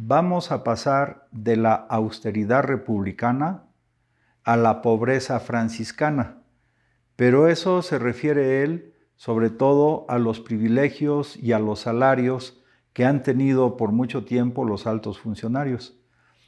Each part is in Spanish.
vamos a pasar de la austeridad republicana a la pobreza franciscana, pero eso se refiere él sobre todo a los privilegios y a los salarios que han tenido por mucho tiempo los altos funcionarios.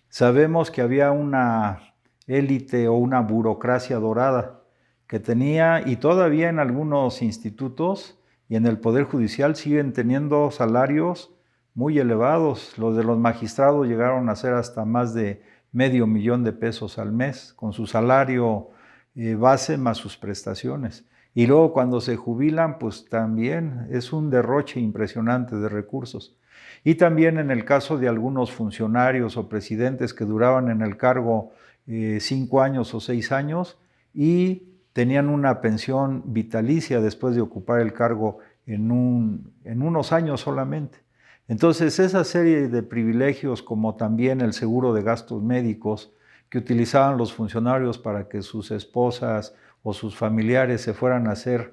Sabemos que había una élite o una burocracia dorada que tenía, y todavía en algunos institutos y en el Poder Judicial siguen teniendo salarios muy elevados. Los de los magistrados llegaron a ser hasta más de $500,000 al mes, con su salario base más sus prestaciones. Y luego cuando se jubilan, pues también es un derroche impresionante de recursos. Y también en el caso de algunos funcionarios o presidentes que duraban en el cargo 5 años o 6 años y tenían una pensión vitalicia después de ocupar el cargo en unos años solamente. Entonces, esa serie de privilegios, como también el seguro de gastos médicos que utilizaban los funcionarios para que sus esposas o sus familiares se fueran a hacer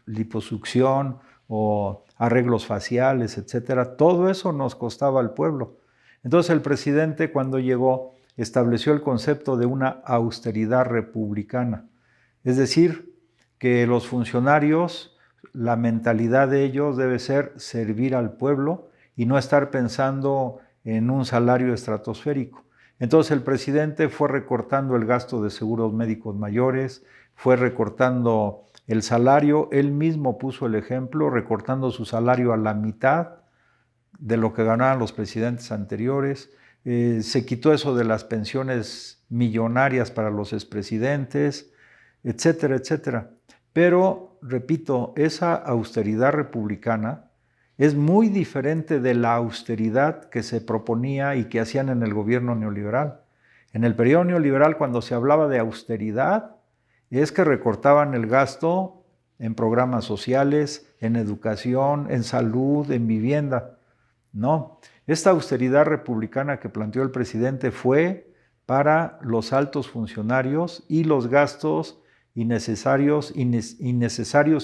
liposucción o arreglos faciales, etcétera, todo eso nos costaba al pueblo. Entonces el presidente, cuando llegó, estableció el concepto de una austeridad republicana, es decir, que los funcionarios, la mentalidad de ellos debe ser servir al pueblo y no estar pensando en un salario estratosférico. Entonces el presidente fue recortando el gasto de seguros médicos mayores, fue recortando el salario, él mismo puso el ejemplo, recortando su salario a la mitad de lo que ganaban los presidentes anteriores. Se quitó eso de las pensiones millonarias para los expresidentes, etcétera, etcétera. Pero, repito, esa austeridad republicana es muy diferente de la austeridad que se proponía y que hacían en el gobierno neoliberal. En el periodo neoliberal, cuando se hablaba de austeridad, es que recortaban el gasto en programas sociales, en educación, en salud, en vivienda. No, esta austeridad republicana que planteó el presidente fue para los altos funcionarios y los gastos innecesarios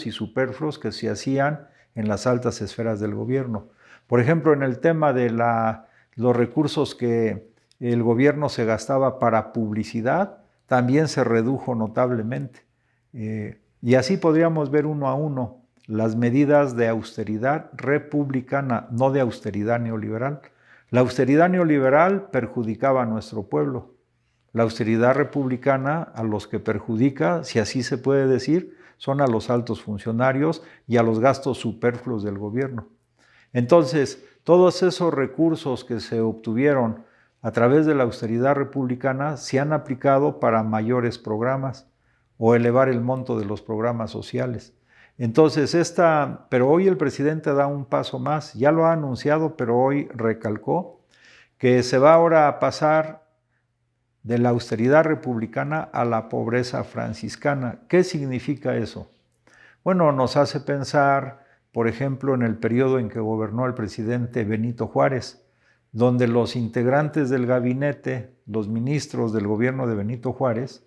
y superfluos que se hacían en las altas esferas del gobierno. Por ejemplo, en el tema de los recursos que el gobierno se gastaba para publicidad, también se redujo notablemente. Y así podríamos ver uno a uno las medidas de austeridad republicana, no de austeridad neoliberal. La austeridad neoliberal perjudicaba a nuestro pueblo. La austeridad republicana, a los que perjudica, si así se puede decir, son a los altos funcionarios y a los gastos superfluos del gobierno. Entonces, todos esos recursos que se obtuvieron a través de la austeridad republicana se han aplicado para mayores programas o elevar el monto de los programas sociales. Entonces, pero hoy el presidente da un paso más, ya lo ha anunciado, pero hoy recalcó que se va ahora a pasar de la austeridad republicana a la pobreza franciscana. ¿Qué significa eso? Bueno, nos hace pensar, por ejemplo, en el periodo en que gobernó el presidente Benito Juárez, donde los integrantes del gabinete, los ministros del gobierno de Benito Juárez,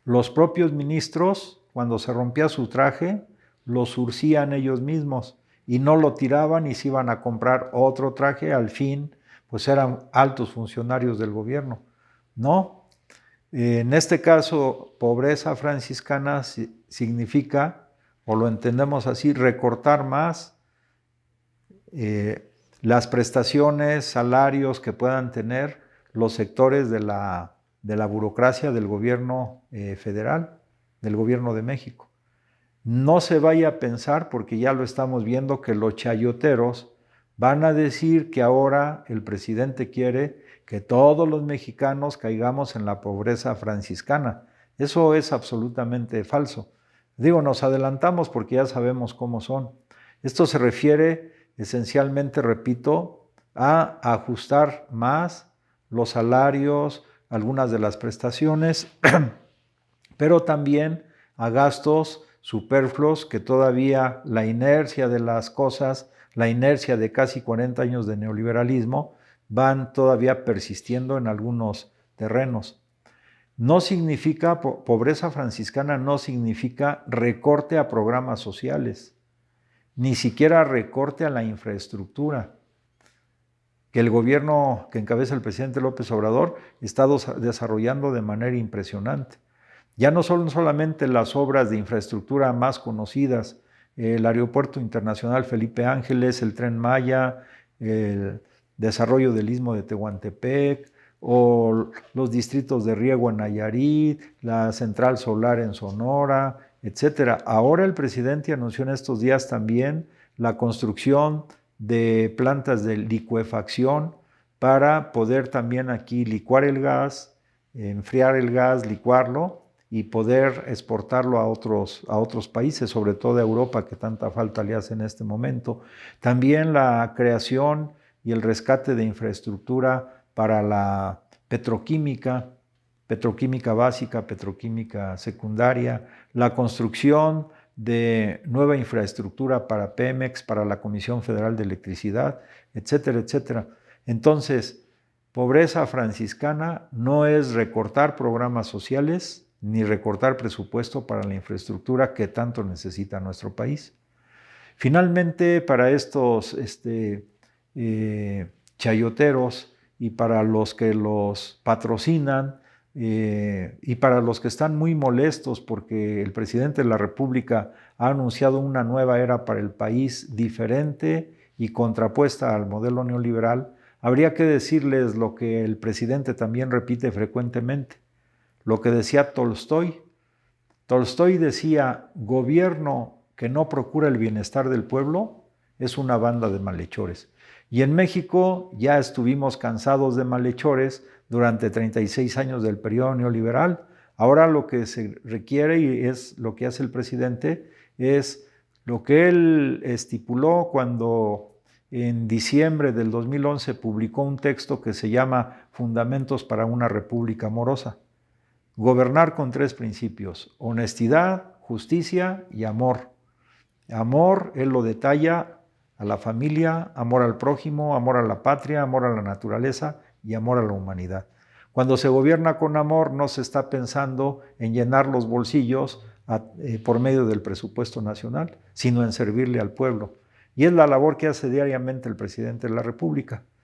los propios ministros, cuando se rompía su traje, lo surcían ellos mismos y no lo tiraban y se iban a comprar otro traje. Al fin, pues eran altos funcionarios del gobierno. No, en este caso, pobreza franciscana significa, o lo entendemos así, recortar más las prestaciones, salarios que puedan tener los sectores de la burocracia del gobierno federal, del gobierno de México. No se vaya a pensar, porque ya lo estamos viendo, que los chayoteros van a decir que ahora el presidente quiere que todos los mexicanos caigamos en la pobreza franciscana. Eso es absolutamente falso. Digo, nos adelantamos porque ya sabemos cómo son. Esto se refiere esencialmente, repito, a ajustar más los salarios, algunas de las prestaciones, pero también a gastos superfluos que todavía la inercia de las cosas, la inercia de casi 40 años de neoliberalismo, van todavía persistiendo en algunos terrenos. No significa, pobreza franciscana no significa recorte a programas sociales, ni siquiera recorte a la infraestructura. que el gobierno que encabeza el presidente López Obrador está desarrollando de manera impresionante. Ya no son solamente las obras de infraestructura más conocidas, el Aeropuerto Internacional Felipe Ángeles, el Tren Maya, el desarrollo del Istmo de Tehuantepec, o los distritos de riego en Nayarit, la central solar en Sonora, etc. Ahora el presidente anunció en estos días también la construcción de plantas de licuefacción para poder también aquí licuar el gas, enfriar el gas, licuarlo y poder exportarlo a otros países, sobre todo a Europa, que tanta falta le hace en este momento. También la creación y el rescate de infraestructura para la petroquímica, petroquímica básica, petroquímica secundaria, la construcción de nueva infraestructura para Pemex, para la Comisión Federal de Electricidad, etcétera, etcétera. Entonces, pobreza franciscana no es recortar programas sociales ni recortar presupuesto para la infraestructura que tanto necesita nuestro país. Finalmente, para estos chayoteros y para los que los patrocinan y para los que están muy molestos porque el presidente de la República ha anunciado una nueva era para el país diferente y contrapuesta al modelo neoliberal, habría que decirles lo que el presidente también repite frecuentemente, lo que decía Tolstoy. Tolstoy decía, gobierno que no procura el bienestar del pueblo es una banda de malhechores. Y en México ya estuvimos cansados de malhechores durante 36 años del periodo neoliberal. Ahora lo que se requiere, y es lo que hace el presidente, es lo que él estipuló cuando en diciembre del 2011 publicó un texto que se llama Fundamentos para una República Amorosa. Gobernar con 3 principios: honestidad, justicia y amor. Amor, él lo detalla, a la familia, amor al prójimo, amor a la patria, amor a la naturaleza y amor a la humanidad. Cuando se gobierna con amor, no se está pensando en llenar los bolsillos por medio del presupuesto nacional, sino en servirle al pueblo. Y es la labor que hace diariamente el presidente de la República.